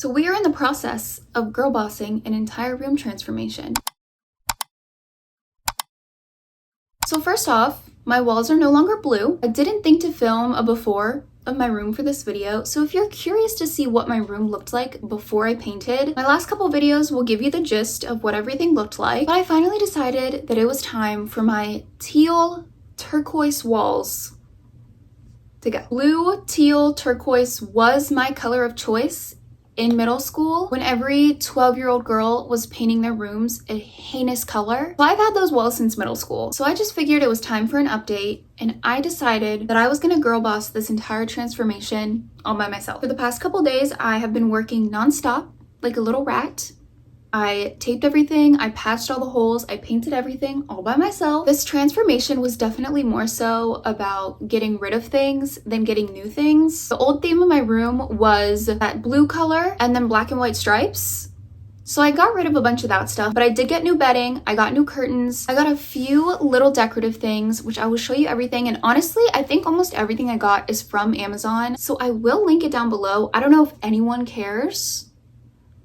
So we are in the process of girl bossing an entire room transformation. So first off, my walls are no longer blue. I didn't think to film a before of my room for this video, so if you're curious to see what my room looked like before I painted, my last couple videos will give you the gist of what everything looked like. But I finally decided that it was time for my teal turquoise walls to go. Blue, teal, turquoise was my color of choice in middle school when every 12-year-old girl was painting their rooms a heinous color. So I've had those walls since middle school. So I just figured it was time for an update, and I decided that I was gonna girl boss this entire transformation all by myself. For the past couple days, I have been working nonstop like a little rat. I taped everything, I patched all the holes, I painted everything all by myself. This transformation was definitely more so about getting rid of things than getting new things. The old theme of my room was that blue color and then black and white stripes. So I got rid of a bunch of that stuff, but I did get new bedding, I got new curtains, I got a few little decorative things, which I will show you everything. And honestly, I think almost everything I got is from Amazon. So I will link it down below. I don't know if anyone cares,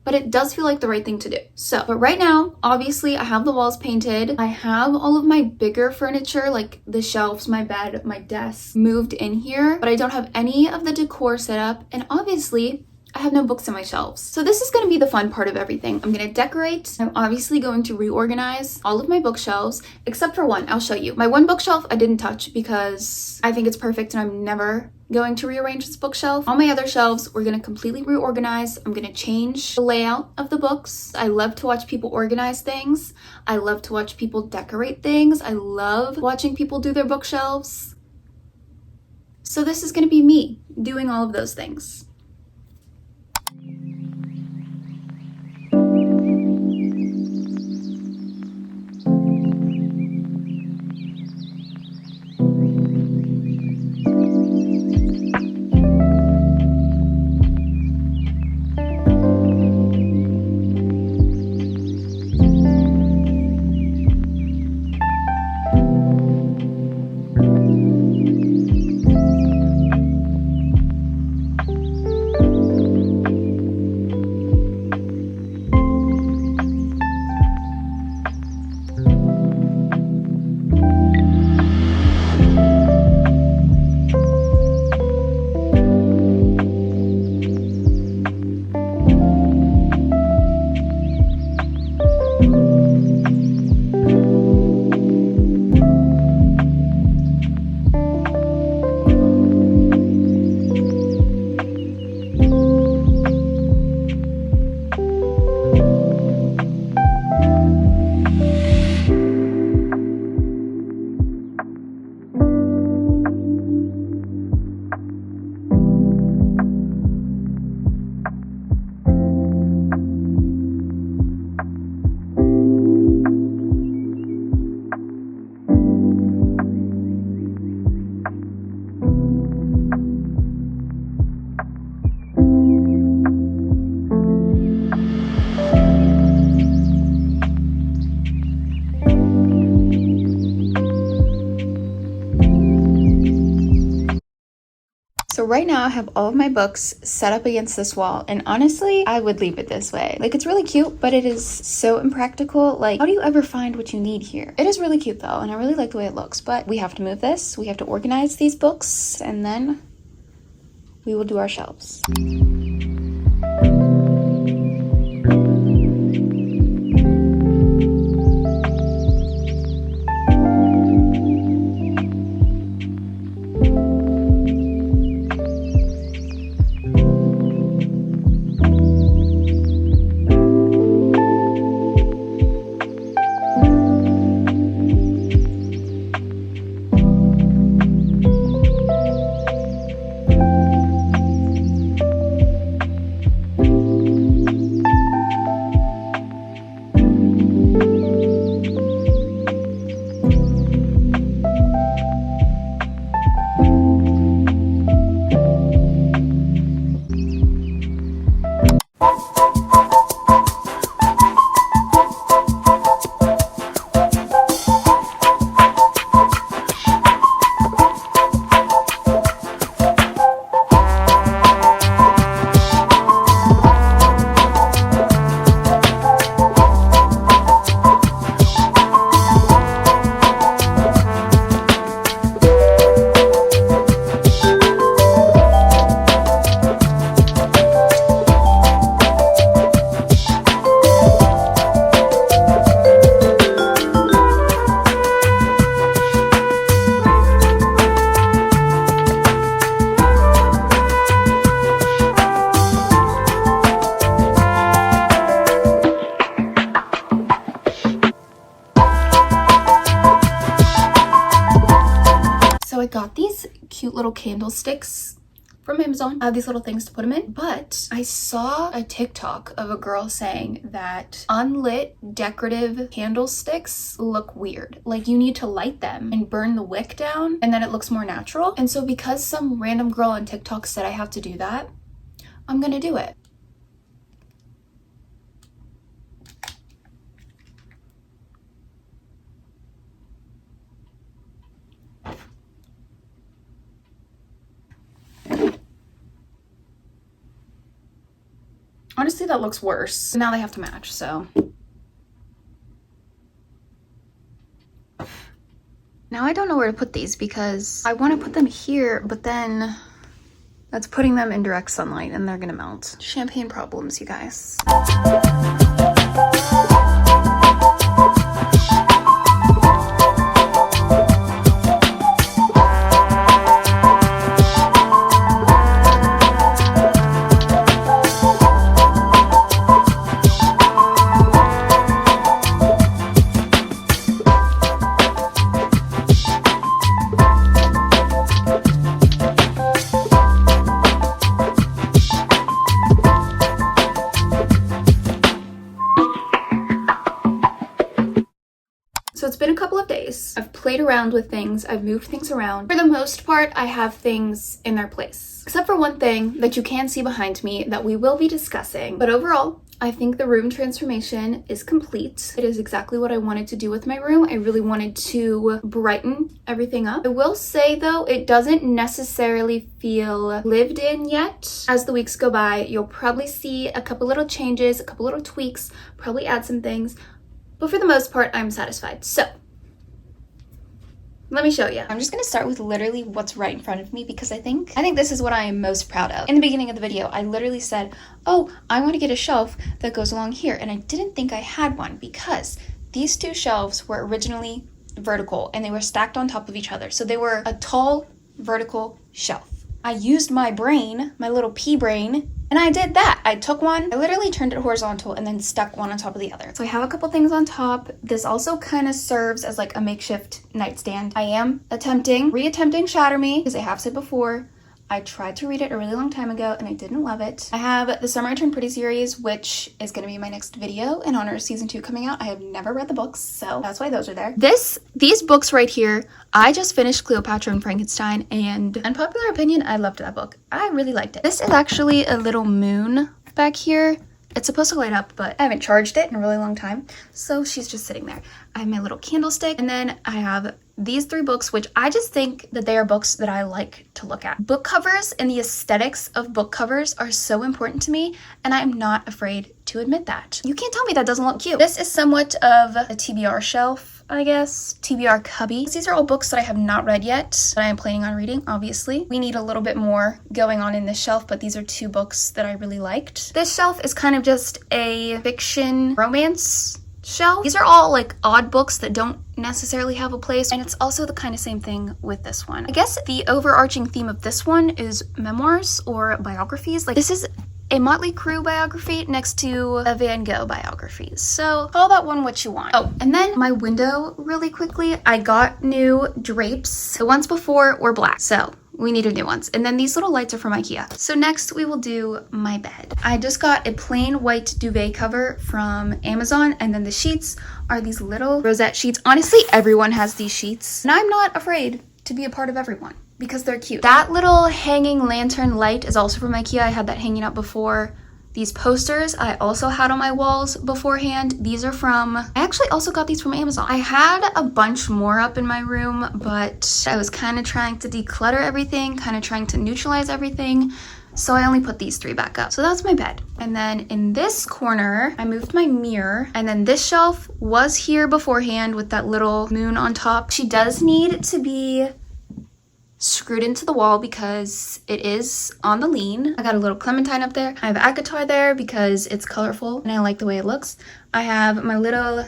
but it does feel like the right thing to do. But right now, obviously I have the walls painted. I have all of my bigger furniture, like the shelves, my bed, my desk, moved in here, but I don't have any of the decor set up. And obviously, I have no books on my shelves. So this is gonna be the fun part of everything. I'm gonna decorate. I'm obviously going to reorganize all of my bookshelves, except for one. I'll show you. My one bookshelf I didn't touch because I think it's perfect and I'm never going to rearrange this bookshelf. All my other shelves we're gonna completely reorganize. I'm gonna change the layout of the books. I love to watch people organize things. I love to watch people decorate things. I love watching people do their bookshelves. So this is gonna be me doing all of those things. So right now I have all of my books set up against this wall, and honestly, I would leave it this way. Like, it's really cute, but it is so impractical. Like, how do you ever find what you need here? It is really cute though, and I really like the way it looks, but we have to move this. We have to organize these books, and then we will do our shelves. little candlesticks from Amazon. I have these little things to put them in, but I saw a TikTok of a girl saying that unlit decorative candlesticks look weird. Like you need to light them and burn the wick down and then it looks more natural. And so because some random girl on TikTok said I have to do that, I'm gonna do it. Honestly, that looks worse. Now they have to match, so. Now I don't know where to put these because I want to put them here, but then that's putting them in direct sunlight and they're gonna melt. Champagne problems, you guys. So it's been a couple of days. I've played around with things. I've moved things around. For the most part, I have things in their place. Except for one thing that you can see behind me that we will be discussing. But overall, I think the room transformation is complete. It is exactly what I wanted to do with my room. I really wanted to brighten everything up. I will say though, it doesn't necessarily feel lived in yet. As the weeks go by, you'll probably see a couple little changes, a couple little tweaks, probably add some things. But for the most part, I'm satisfied. So let me show you. I'm just gonna start with literally what's right in front of me because I think this is what I am most proud of. In the beginning of the video, I literally said, oh, I want to get a shelf that goes along here. And I didn't think I had one because these two shelves were originally vertical and they were stacked on top of each other. So they were a tall vertical shelf. I used my brain, my little pea brain, and I did that. I took one, I literally turned it horizontal and then stuck one on top of the other. So I have a couple things on top. This also kind of serves as like a makeshift nightstand. I am re-attempting Shatter Me because I have said before, I tried to read it a really long time ago and I didn't love it. I have the Summer I Turned Pretty series, which is going to be my next video in honor of season 2 coming out. I have never read the books, so that's why those are there. These books right here, I just finished Cleopatra and Frankenstein, and unpopular opinion, I loved that book. I really liked it. This is actually a little moon back here. It's supposed to light up, but I haven't charged it in a really long time, so she's just sitting there. I have my little candlestick, and then I have these 3 books, which I just think that they are books that I like to look at. Book covers and the aesthetics of book covers are so important to me, and I'm not afraid to admit that. You can't tell me that doesn't look cute. This is somewhat of a TBR shelf, I guess. TBR cubby. These are all books that I have not read yet, that I am planning on reading, obviously. We need a little bit more going on in this shelf, but these are 2 books that I really liked. This shelf is kind of just a fiction romance shelf. These are all like odd books that don't necessarily have a place, and it's also the kind of same thing with this one. I guess the overarching theme of this one is memoirs or biographies. Like this is a Motley Crue biography next to a Van Gogh biography. So call that one what you want. Oh, and then my window really quickly, I got new drapes. The ones before were black, so we needed new ones. And then these little lights are from IKEA. So next we will do my bed. I just got a plain white duvet cover from Amazon, and then the sheets are these little rosette sheets. Honestly, everyone has these sheets, and I'm not afraid to be a part of everyone because they're cute. That little hanging lantern light is also from IKEA. I had that hanging up before. These posters I also had on my walls beforehand. These are from, I actually also got these from Amazon. I had a bunch more up in my room, but I was kind of trying to declutter everything, kind of trying to neutralize everything. So I only put these 3 back up. So that's my bed. And then in this corner, I moved my mirror, and then this shelf was here beforehand with that little moon on top. She does need to be screwed into the wall because it is on the lean. I got a little clementine up there. I have ACOTAR there because it's colorful and I like the way it looks. I have my little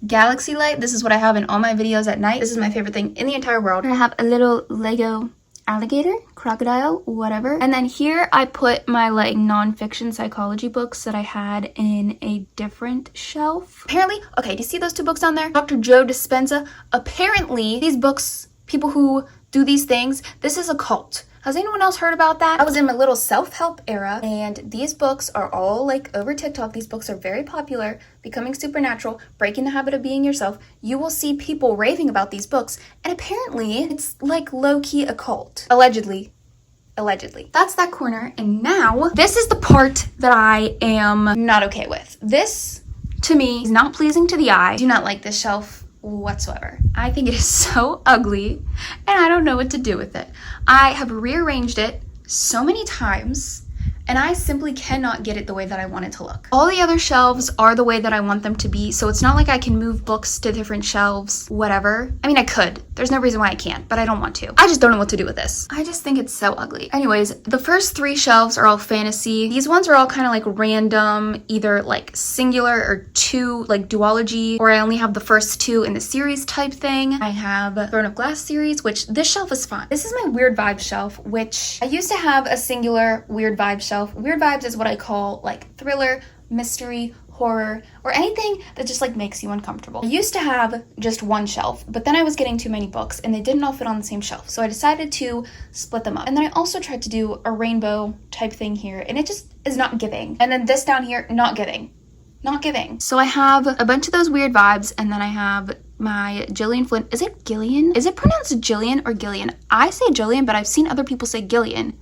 galaxy light. This is what I have in all my videos at night. This is my favorite thing in the entire world. I have a little Lego alligator, crocodile, whatever. And then here I put my like nonfiction psychology books that I had in a different shelf. Apparently, okay, do you see those 2 books down there? Dr. Joe Dispenza. Apparently, these books, people who do these things. This is a cult. Has anyone else heard about that? I was in my little self-help era, and these books are all like over TikTok. These books are very popular. Becoming Supernatural, Breaking the Habit of Being Yourself. You will see people raving about these books, and apparently it's like low-key a cult. Allegedly. That's that corner, and now this is the part that I am not okay with. This, to me, is not pleasing to the eye. I do not like this shelf whatsoever. I think it is so ugly, and I don't know what to do with it. I have rearranged it so many times, and I simply cannot get it the way that I want it to look. All the other shelves are the way that I want them to be, so it's not like I can move books to different shelves, whatever. I mean, I could. There's no reason why I can't, but I don't want to. I just don't know what to do with this. I just think it's so ugly. Anyways, the first 3 shelves are all fantasy. These ones are all kind of like random, either like singular or 2, like duology, or I only have the first 2 in the series type thing. I have Throne of Glass series, which this shelf is fun. This is my Weird Vibes shelf, which I used to have a singular Weird Vibes shelf. Weird Vibes is what I call like thriller, mystery, horror, or anything that just like makes you uncomfortable. I used to have just one shelf, but then I was getting too many books and they didn't all fit on the same shelf. So I decided to split them up. And then I also tried to do a rainbow type thing here, and it just is not giving. And then this down here, not giving. So I have a bunch of those Weird Vibes, and then I have my Gillian Flynn. Is it Gillian? Is it pronounced Gillian or Gillian? I say Gillian, but I've seen other people say Gillian.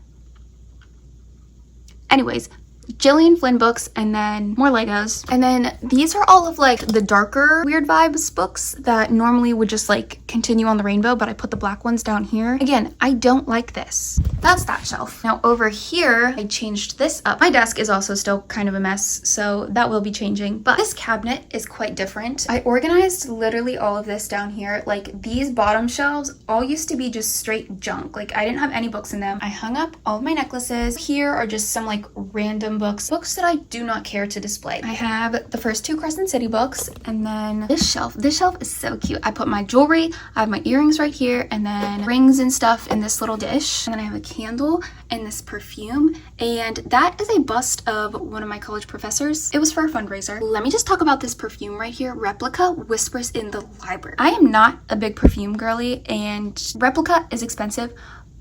Anyways, Gillian Flynn books, and then more Legos. And then these are all of like the darker Weird Vibes books that normally would just like continue on the rainbow, but I put the black ones down here. Again, I don't like this. That's that shelf. Now over here, I changed this up. My desk is also still kind of a mess, so that will be changing, but this cabinet is quite different. I organized literally all of this down here. Like these bottom shelves all used to be just straight junk. Like I didn't have any books in them. I hung up all of my necklaces. Here are just some like random books that I do not care to display. I have the first 2 Crescent City books, and then this shelf is so cute. I put my jewelry, I have my earrings right here, and then rings and stuff in this little dish, and then I have a candle and this perfume, and that is a bust of one of my college professors. It was for a fundraiser. Let me just talk about this perfume right here, Replica Whispers in the Library. I am not a big perfume girly, and Replica is expensive,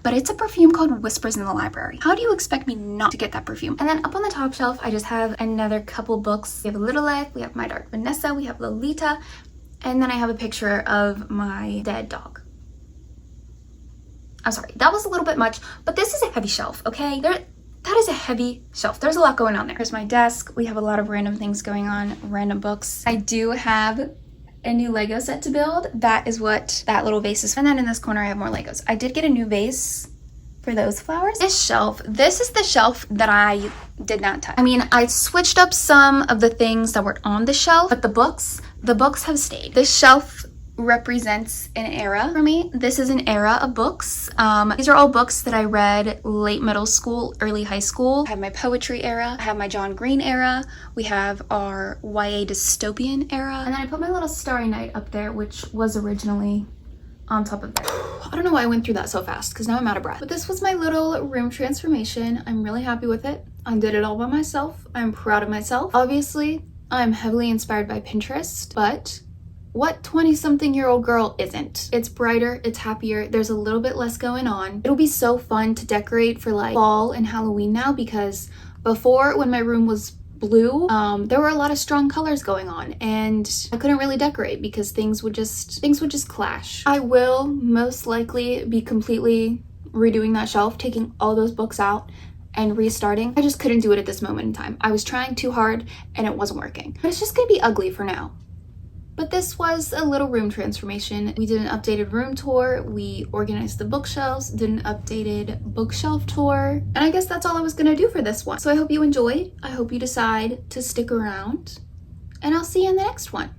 but it's a perfume called Whispers in the Library. How do you expect me not to get that perfume? And then up on the top shelf, I just have another couple books. We have A Little Life, we have My Dark Vanessa, we have Lolita, and then I have a picture of my dead dog. I'm sorry, that was a little bit much, but this is a heavy shelf, okay? That is a heavy shelf. There's a lot going on there. Here's my desk. We have a lot of random things going on, random books. I do have a new Lego set to build. That is what that little vase is. And then in this corner, I have more Legos. I did get a new vase for those flowers. This is the shelf that I did not touch. I mean, I switched up some of the things that were on the shelf, but the books have stayed. This shelf represents an era for me. This is an era of books. These are all books that I read late middle school, early high school. I have my poetry era, I have my John Green era, we have our YA dystopian era, and then I put my little Starry Night up there, which was originally on top of there. I don't know why I went through that so fast, because now I'm out of breath. But this was my little room transformation. I'm really happy with it. I did it all by myself. I'm proud of myself. Obviously, I'm heavily inspired by Pinterest, but what 20-something-year-old girl isn't? It's brighter, it's happier, there's a little bit less going on. It'll be so fun to decorate for like fall and Halloween now, because before, when my room was blue, there were a lot of strong colors going on, and I couldn't really decorate because things would just clash. I will most likely be completely redoing that shelf, taking all those books out and restarting. I just couldn't do it at this moment in time. I was trying too hard and it wasn't working. But it's just gonna be ugly for now. But this was a little room transformation. We did an updated room tour, we organized the bookshelves, did an updated bookshelf tour, and I guess that's all I was gonna do for this one. So I hope you enjoyed, I hope you decide to stick around, and I'll see you in the next one.